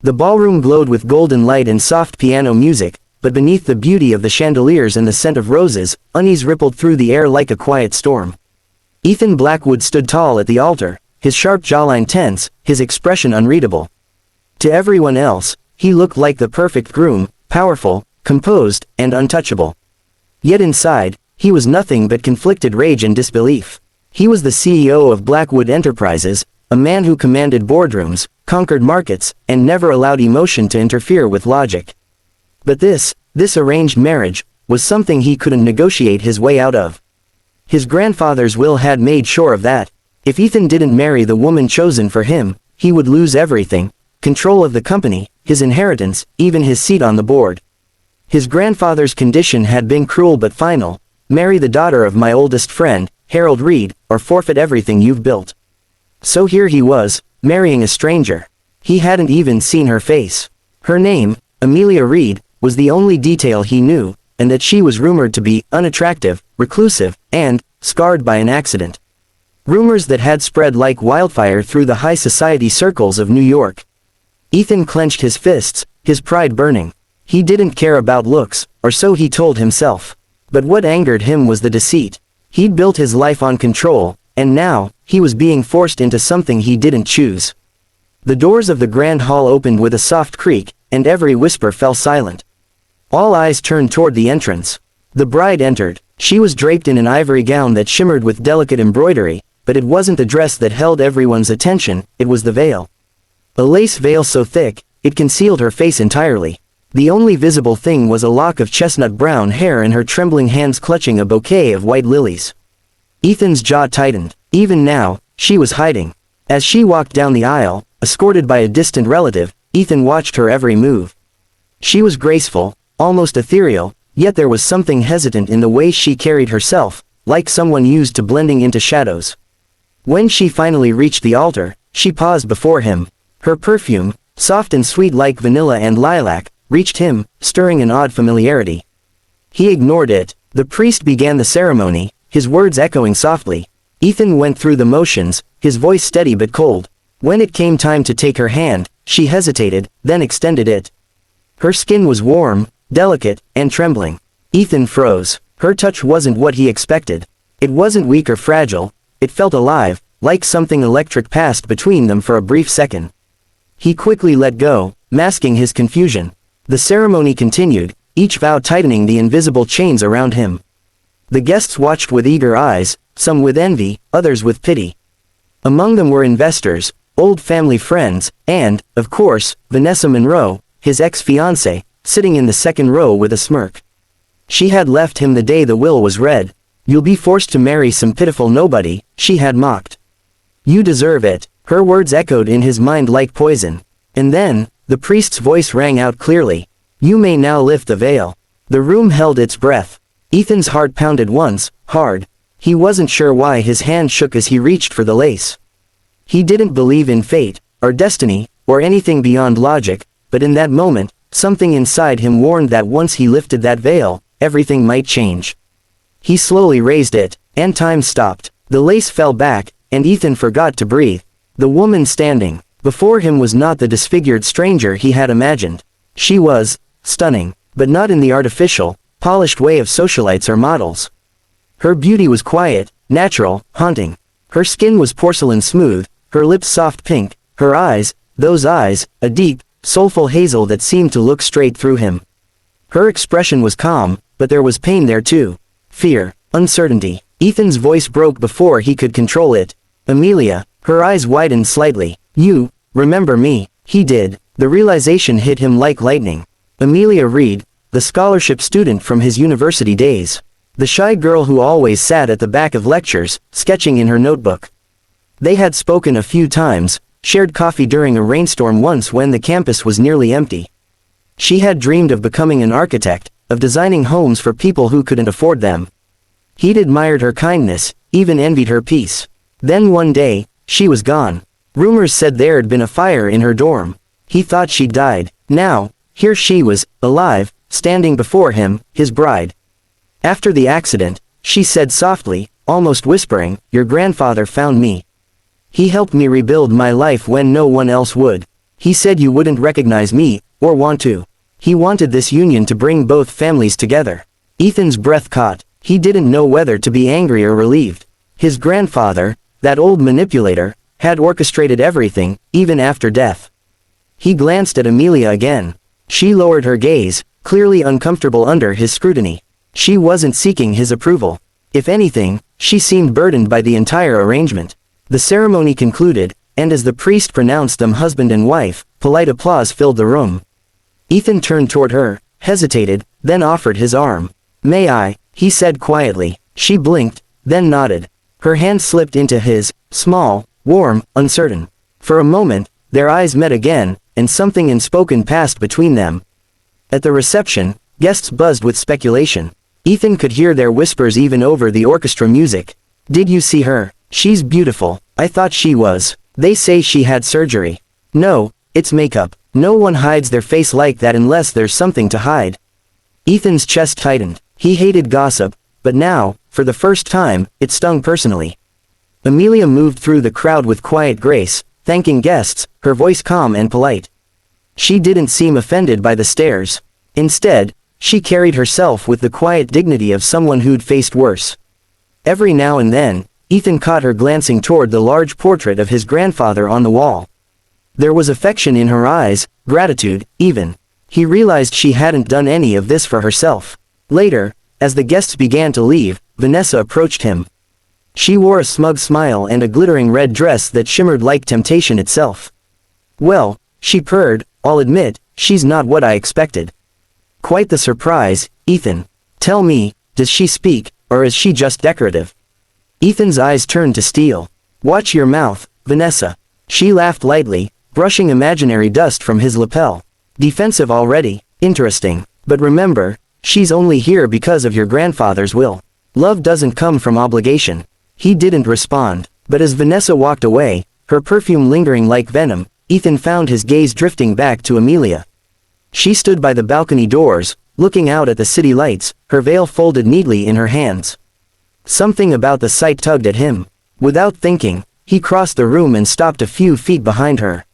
The ballroom glowed with golden light and soft piano music, but beneath the beauty of the chandeliers and the scent of roses, unease rippled through the air like a quiet storm. Ethan Blackwood stood tall at the altar, his sharp jawline tense, his expression unreadable. To everyone else, he looked like the perfect groom, powerful, composed, and untouchable. Yet inside, he was nothing but conflicted rage and disbelief. He was the CEO of Blackwood Enterprises, a man who commanded boardrooms, conquered markets, and never allowed emotion to interfere with logic. But this arranged marriage, was something he couldn't negotiate his way out of. His grandfather's will had made sure of that. If Ethan didn't marry the woman chosen for him, he would lose everything: control of the company, his inheritance, even his seat on the board. His grandfather's condition had been cruel but final: marry the daughter of my oldest friend, Harold Reed, or forfeit everything you've built. So here he was, marrying a stranger. He hadn't even seen her face. Her name, Amelia Reed, was the only detail he knew, and that she was rumored to be unattractive, reclusive, and scarred by an accident. Rumors that had spread like wildfire through the high society circles of New York. Ethan clenched his fists, his pride burning. He didn't care about looks, or so he told himself. But what angered him was the deceit. He'd built his life on control, and now, he was being forced into something he didn't choose. The doors of the grand hall opened with a soft creak, and every whisper fell silent. All eyes turned toward the entrance. The bride entered. She was draped in an ivory gown that shimmered with delicate embroidery, but it wasn't the dress that held everyone's attention, it was the veil. A lace veil so thick, it concealed her face entirely. The only visible thing was a lock of chestnut brown hair and her trembling hands clutching a bouquet of white lilies. Ethan's jaw tightened. Even now, she was hiding. As she walked down the aisle, escorted by a distant relative, Ethan watched her every move. She was graceful, almost ethereal, yet there was something hesitant in the way she carried herself, like someone used to blending into shadows. When she finally reached the altar, she paused before him. Her perfume, soft and sweet like vanilla and lilac, reached him, stirring an odd familiarity. He ignored it. The priest began the ceremony, his words echoing softly. Ethan went through the motions, his voice steady but cold. When it came time to take her hand, she hesitated, then extended it. Her skin was warm, delicate, and trembling. Ethan froze. Her touch wasn't what he expected. It wasn't weak or fragile, it felt alive, like something electric passed between them for a brief second. He quickly let go, masking his confusion. The ceremony continued, each vow tightening the invisible chains around him. The guests watched with eager eyes, some with envy, others with pity. Among them were investors, old family friends, and, of course, Vanessa Monroe, his ex-fiancée, sitting in the second row with a smirk. She had left him the day the will was read. "You'll be forced to marry some pitiful nobody," she had mocked. "You deserve it." Her words echoed in his mind like poison. And then, the priest's voice rang out clearly. "You may now lift the veil." The room held its breath. Ethan's heart pounded once, hard. He wasn't sure why his hand shook as he reached for the lace. He didn't believe in fate, or destiny, or anything beyond logic, but in that moment, something inside him warned that once he lifted that veil, everything might change. He slowly raised it, and time stopped. The lace fell back, and Ethan forgot to breathe. The woman standing before him was not the disfigured stranger he had imagined. She was stunning, but not in the artificial, polished way of socialites or models. Her beauty was quiet, natural, haunting. Her skin was porcelain smooth, her lips soft pink, her eyes, those eyes, a deep, soulful hazel that seemed to look straight through him. Her expression was calm, but there was pain there too. Fear, uncertainty. Ethan's voice broke before he could control it. "Amelia," her eyes widened slightly. "You, remember me." He did. The realization hit him like lightning. Amelia Reed, the scholarship student from his university days. The shy girl who always sat at the back of lectures, sketching in her notebook. They had spoken a few times, shared coffee during a rainstorm once when the campus was nearly empty. She had dreamed of becoming an architect, of designing homes for people who couldn't afford them. He'd admired her kindness, even envied her peace. Then one day, she was gone. Rumors said there'd been a fire in her dorm. He thought she'd died. Now, here she was, alive, standing before him, his bride. After the accident, she said softly, almost whispering, "Your grandfather found me. He helped me rebuild my life when no one else would. He said you wouldn't recognize me, or want to. He wanted this union to bring both families together. Ethan's breath caught. He didn't know whether to be angry or relieved. His grandfather, that old manipulator, had orchestrated everything, even after death. He glanced at Amelia again. She lowered her gaze, clearly uncomfortable under his scrutiny. She wasn't seeking his approval. If anything, she seemed burdened by the entire arrangement. The ceremony concluded, and as the priest pronounced them husband and wife, polite applause filled the room. Ethan turned toward her, hesitated, then offered his arm. "May I?" he said quietly. She blinked, then nodded. Her hand slipped into his, small, warm, uncertain. For a moment, their eyes met again, and something unspoken passed between them. At the reception, guests buzzed with speculation. Ethan could hear their whispers even over the orchestra music. "Did you see her? She's beautiful. I thought she was. They say she had surgery." "No, it's makeup. No one hides their face like that unless there's something to hide." Ethan's chest tightened. He hated gossip, but now, for the first time, it stung personally. Amelia moved through the crowd with quiet grace, thanking guests, her voice calm and polite. She didn't seem offended by the stares. Instead, she carried herself with the quiet dignity of someone who'd faced worse. Every now and then, Ethan caught her glancing toward the large portrait of his grandfather on the wall. There was affection in her eyes, gratitude, even. He realized she hadn't done any of this for herself. Later, as the guests began to leave, Vanessa approached him. She wore a smug smile and a glittering red dress that shimmered like temptation itself. "Well," she purred, "I'll admit, she's not what I expected." "Quite the surprise, Ethan. Tell me, does she speak, or is she just decorative?" Ethan's eyes turned to steel. "Watch your mouth, Vanessa." She laughed lightly, brushing imaginary dust from his lapel. "Defensive already? Interesting. But remember, she's only here because of your grandfather's will. Love doesn't come from obligation." He didn't respond, but as Vanessa walked away, her perfume lingering like venom, Ethan found his gaze drifting back to Amelia. She stood by the balcony doors, looking out at the city lights, her veil folded neatly in her hands. Something about the sight tugged at him. Without thinking, he crossed the room and stopped a few feet behind her.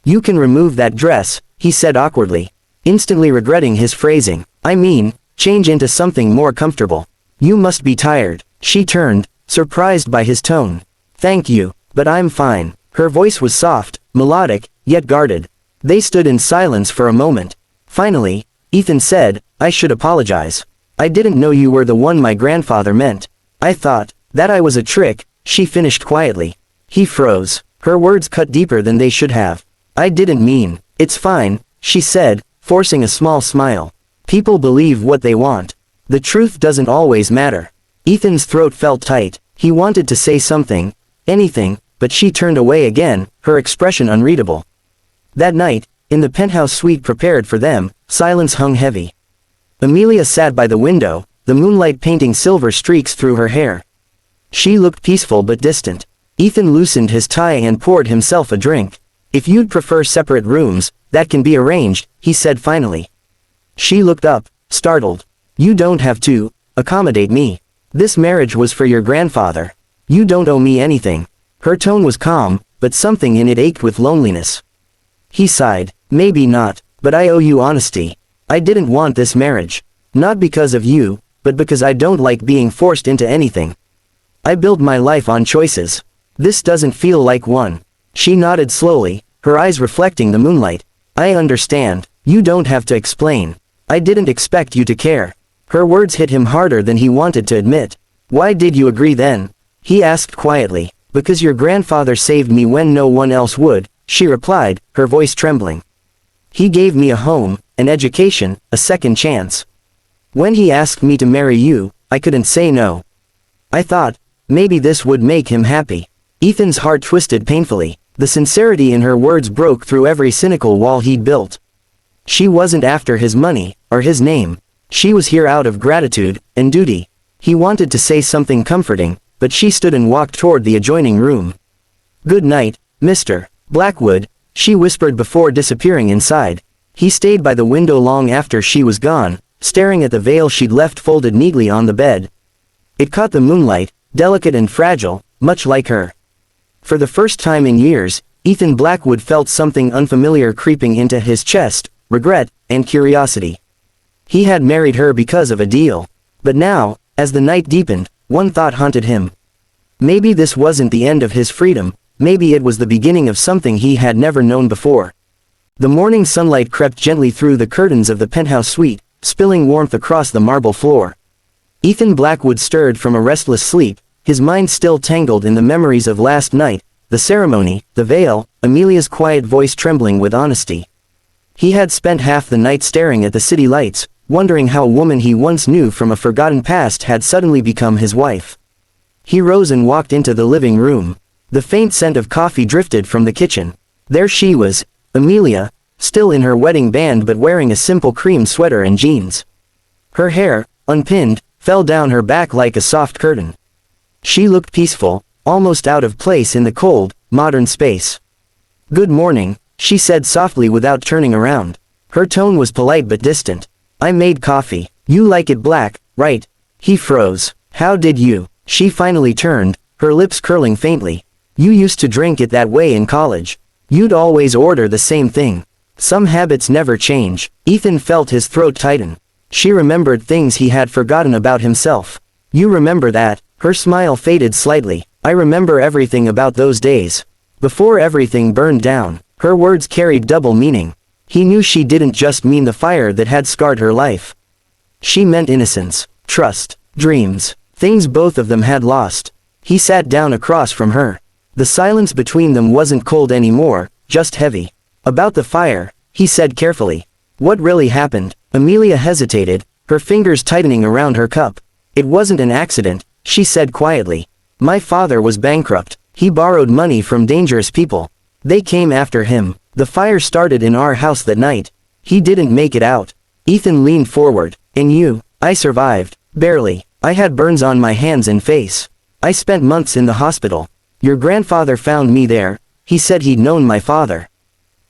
"You can remove that dress," he said awkwardly, instantly regretting his phrasing. "I mean, change into something more comfortable. You must be tired." She turned, surprised by his tone. "Thank you, but I'm fine." Her voice was soft, melodic, yet guarded. They stood in silence for a moment. Finally, Ethan said, "I should apologize. I didn't know you were the one my grandfather meant. I thought that I was a trick," she finished quietly. He froze. Her words cut deeper than they should have. "I didn't mean." "It's fine," she said, forcing a small smile. "People believe what they want. The truth doesn't always matter." Ethan's throat felt tight. He wanted to say something, anything, but she turned away again, her expression unreadable. That night, in the penthouse suite prepared for them, silence hung heavy. Amelia sat by the window, the moonlight painting silver streaks through her hair. She looked peaceful but distant. Ethan loosened his tie and poured himself a drink. "If you'd prefer separate rooms, that can be arranged," he said finally. She looked up, startled. "You don't have to accommodate me. This marriage was for your grandfather. You don't owe me anything." Her tone was calm, but something in it ached with loneliness. He sighed. "Maybe not, but I owe you honesty. I didn't want this marriage. Not because of you, but because I don't like being forced into anything. I build my life on choices. This doesn't feel like one." She nodded slowly, her eyes reflecting the moonlight. "I understand. You don't have to explain. I didn't expect you to care." Her words hit him harder than he wanted to admit. "Why did you agree then?" he asked quietly. "Because your grandfather saved me when no one else would," she replied, her voice trembling. "He gave me a home, an education, a second chance. When he asked me to marry you, I couldn't say no. I thought, maybe this would make him happy." Ethan's heart twisted painfully. The sincerity in her words broke through every cynical wall he'd built. She wasn't after his money, or his name. She was here out of gratitude and duty. He wanted to say something comforting, but she stood and walked toward the adjoining room. "Good night, Mr. Blackwood," she whispered before disappearing inside. He stayed by the window long after she was gone, staring at the veil she'd left folded neatly on the bed. It caught the moonlight, delicate and fragile, much like her. For the first time in years, Ethan Blackwood felt something unfamiliar creeping into his chest, regret, and curiosity. He had married her because of a deal. But now, as the night deepened, one thought haunted him. Maybe this wasn't the end of his freedom, maybe it was the beginning of something he had never known before. The morning sunlight crept gently through the curtains of the penthouse suite, spilling warmth across the marble floor. Ethan Blackwood stirred from a restless sleep, his mind still tangled in the memories of last night, the ceremony, the veil, Amelia's quiet voice trembling with honesty. He had spent half the night staring at the city lights, wondering how a woman he once knew from a forgotten past had suddenly become his wife. He rose and walked into the living room. The faint scent of coffee drifted from the kitchen. There she was, Amelia, still in her wedding band but wearing a simple cream sweater and jeans. Her hair, unpinned, fell down her back like a soft curtain. She looked peaceful, almost out of place in the cold, modern space. "Good morning," she said softly without turning around. Her tone was polite but distant. "I made coffee. You like it black, right?" He froze. "How did you?" She finally turned, her lips curling faintly. "You used to drink it that way in college. You'd always order the same thing. Some habits never change." Ethan felt his throat tighten. She remembered things he had forgotten about himself. "You remember that?" Her smile faded slightly. "I remember everything about those days. Before everything burned down." Her words carried double meaning. He knew she didn't just mean the fire that had scarred her life. She meant innocence, trust, dreams, things both of them had lost. He sat down across from her. The silence between them wasn't cold anymore, just heavy. "About the fire," he said carefully. "What really happened?" Amelia hesitated, her fingers tightening around her cup. "It wasn't an accident," she said quietly. "My father was bankrupt. He borrowed money from dangerous people. They came after him. The fire started in our house that night. He didn't make it out." Ethan leaned forward. "And you?" "I survived. Barely. I had burns on my hands and face. I spent months in the hospital. Your grandfather found me there. He said he'd known my father.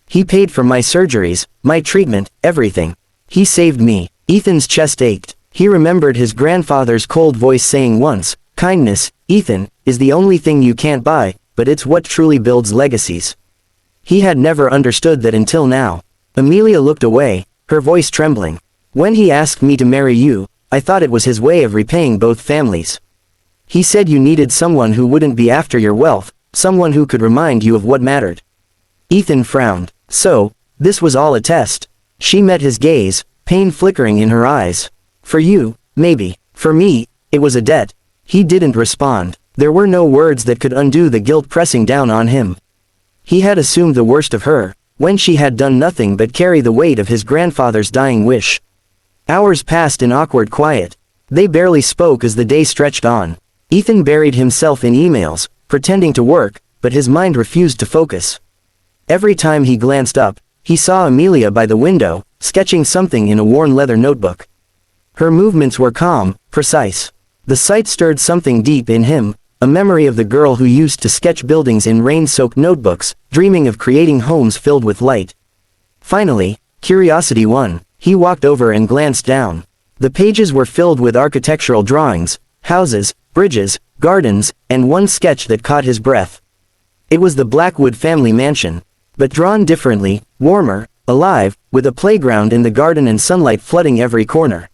He paid for my surgeries, my treatment, everything. He saved me." Ethan's chest ached. He remembered his grandfather's cold voice saying once, "Kindness, Ethan, is the only thing you can't buy, but it's what truly builds legacies." He had never understood that until now. Amelia looked away, her voice trembling. "When he asked me to marry you, I thought it was his way of repaying both families. He said you needed someone who wouldn't be after your wealth, someone who could remind you of what mattered." Ethan frowned. "So, this was all a test?" She met his gaze, pain flickering in her eyes. "For you, maybe. For me, it was a debt." He didn't respond. There were no words that could undo the guilt pressing down on him. He had assumed the worst of her, when she had done nothing but carry the weight of his grandfather's dying wish. Hours passed in awkward quiet. They barely spoke as the day stretched on. Ethan buried himself in emails, pretending to work, but his mind refused to focus. Every time he glanced up, he saw Amelia by the window, sketching something in a worn leather notebook. Her movements were calm, precise. The sight stirred something deep in him, a memory of the girl who used to sketch buildings in rain-soaked notebooks, dreaming of creating homes filled with light. Finally, curiosity won. He walked over and glanced down. The pages were filled with architectural drawings, houses, bridges, gardens, and one sketch that caught his breath. It was the Blackwood family mansion, but drawn differently, warmer, alive, with a playground in the garden and sunlight flooding every corner.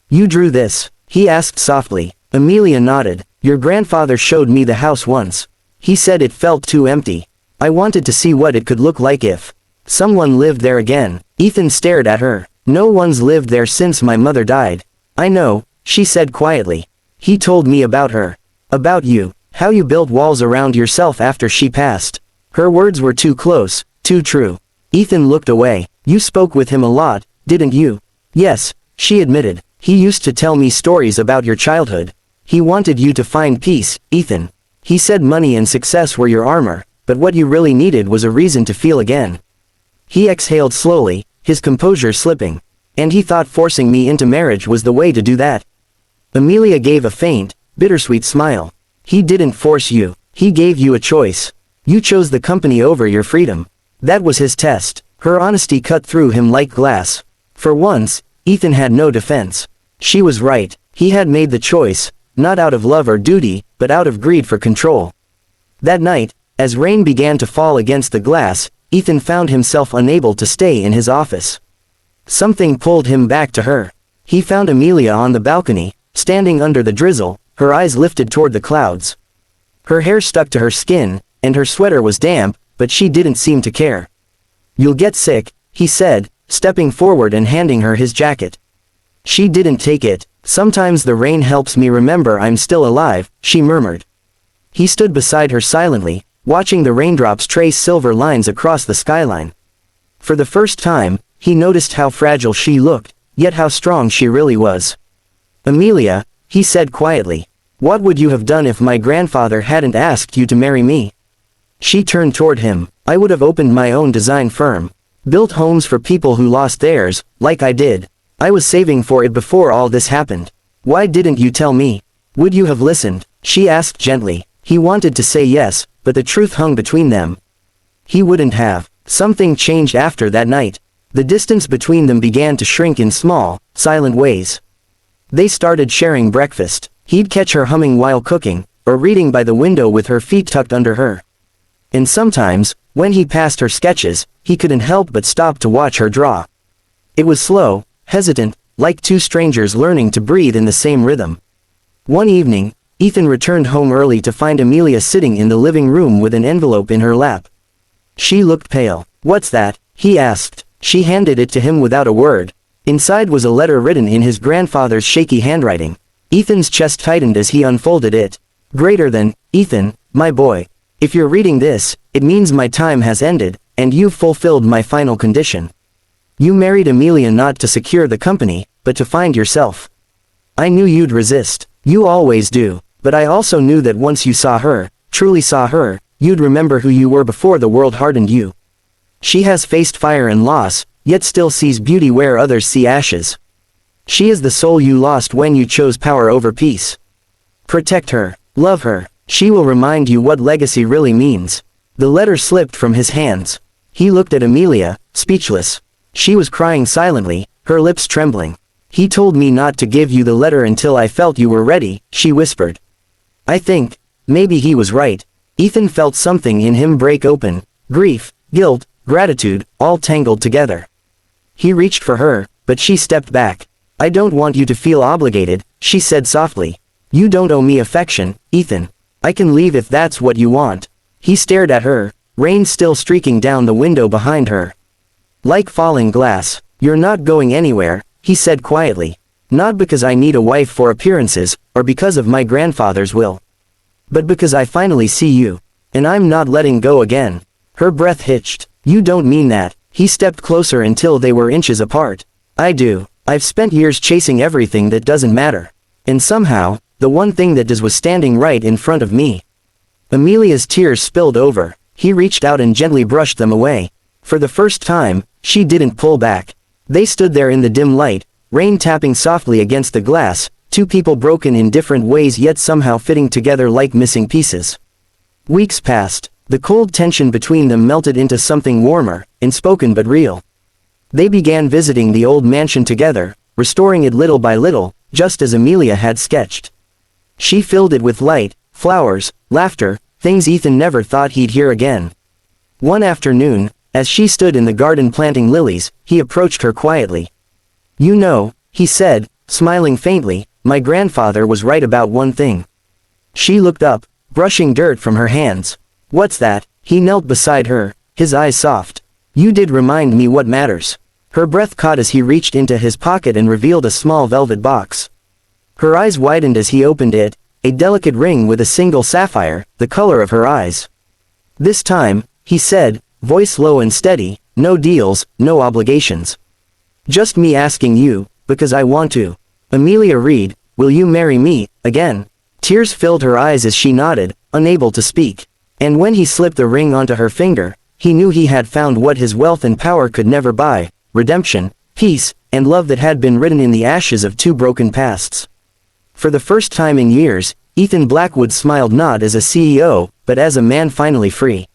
"You drew this?" he asked softly. Amelia nodded. "Your grandfather showed me the house once. He said it felt too empty. I wanted to see what it could look like if someone lived there again." Ethan stared at her. "No one's lived there since my mother died." "I know," she said quietly. "He told me about her. About you. How you built walls around yourself after she passed." Her words were too close, too true. Ethan looked away. "You spoke with him a lot, didn't you?" "Yes," she admitted. "He used to tell me stories about your childhood. He wanted you to find peace, Ethan. He said money and success were your armor, but what you really needed was a reason to feel again." He exhaled slowly, his composure slipping. "And he thought forcing me into marriage was the way to do that." Amelia gave a faint, bittersweet smile. "He didn't force you. He gave you a choice. You chose the company over your freedom. That was his test." Her honesty cut through him like glass. For once, Ethan had no defense. She was right. He had made the choice, not out of love or duty, but out of greed for control. That night, As rain began to fall against the glass, Ethan found himself unable to stay in his office. Something pulled him back to her. He found Amelia on the balcony, standing under the drizzle, her eyes lifted toward the clouds. Her hair stuck to her skin, and her sweater was damp, but she didn't seem to care. "You'll get sick," he said, stepping forward and handing her his jacket. She didn't take it. "Sometimes the rain helps me remember I'm still alive," she murmured. He stood beside her silently, watching the raindrops trace silver lines across the skyline. For the first time, he noticed how fragile she looked, yet how strong she really was. "Amelia," he said quietly, "what would you have done if my grandfather hadn't asked you to marry me?" She turned toward him. "I would have opened my own design firm. Built homes for people who lost theirs, like I did. I was saving for it before all this happened. Why didn't you tell me? Would you have listened?" she asked gently. He wanted to say yes, but the truth hung between them. He wouldn't have. Something changed after that night. The distance between them began to shrink in small, silent ways. They started sharing breakfast. He'd catch her humming while cooking, or reading by the window with her feet tucked under her. And sometimes, when he passed her sketches, he couldn't help but stop to watch her draw. It was slow, hesitant, like two strangers learning to breathe in the same rhythm. One evening, Ethan returned home early to find Amelia sitting in the living room with an envelope in her lap. She looked pale. "What's that?" he asked. She handed it to him without a word. Inside was a letter written in his grandfather's shaky handwriting. Ethan's chest tightened as he unfolded it. "Greater than, Ethan, my boy. If you're reading this, it means my time has ended, and you've fulfilled my final condition. You married Amelia not to secure the company, but to find yourself. I knew you'd resist. You always do. But I also knew that once you saw her, truly saw her, you'd remember who you were before the world hardened you. She has faced fire and loss, yet still sees beauty where others see ashes. She is the soul you lost when you chose power over peace. Protect her. Love her. She will remind you what legacy really means." The letter slipped from his hands. He looked at Amelia, speechless. She was crying silently, her lips trembling. "He told me not to give you the letter until I felt you were ready," she whispered. I think, maybe he was right. Ethan felt something in him break open. Grief, guilt, gratitude, all tangled together. He reached for her, but she stepped back. "I don't want you to feel obligated," she said softly. "You don't owe me affection, Ethan. I can leave if that's what you want." He stared at her, rain still streaking down the window behind her. Like falling glass. "You're not going anywhere," he said quietly. "Not because I need a wife for appearances, or because of my grandfather's will. But because I finally see you. And I'm not letting go again." Her breath hitched. "You don't mean that." He stepped closer until they were inches apart. "I do. I've spent years chasing everything that doesn't matter. And somehow, the one thing that does was standing right in front of me." Amelia's tears spilled over. He reached out and gently brushed them away. For the first time, she didn't pull back. They stood there in the dim light, rain tapping softly against the glass, two people broken in different ways yet somehow fitting together like missing pieces. Weeks passed. The cold tension between them melted into something warmer, unspoken but real. They began visiting the old mansion together, restoring it little by little, just as Amelia had sketched. She filled it with light, flowers, laughter, things Ethan never thought he'd hear again. One afternoon, as she stood in the garden planting lilies, he approached her quietly. "You know," he said, smiling faintly, "my grandfather was right about one thing." She looked up, brushing dirt from her hands. "What's that?" He knelt beside her, his eyes soft. "You did remind me what matters." Her breath caught as he reached into his pocket and revealed a small velvet box. Her eyes widened as he opened it, a delicate ring with a single sapphire, the color of her eyes. "This time," he said, voice low and steady, "no deals, no obligations. Just me asking you, because I want to. Amelia Reed, will you marry me, again?" Tears filled her eyes as she nodded, unable to speak. And when he slipped the ring onto her finger, he knew he had found what his wealth and power could never buy: redemption, peace, and love that had been written in the ashes of two broken pasts. For the first time in years, Ethan Blackwood smiled not as a CEO, but as a man finally free.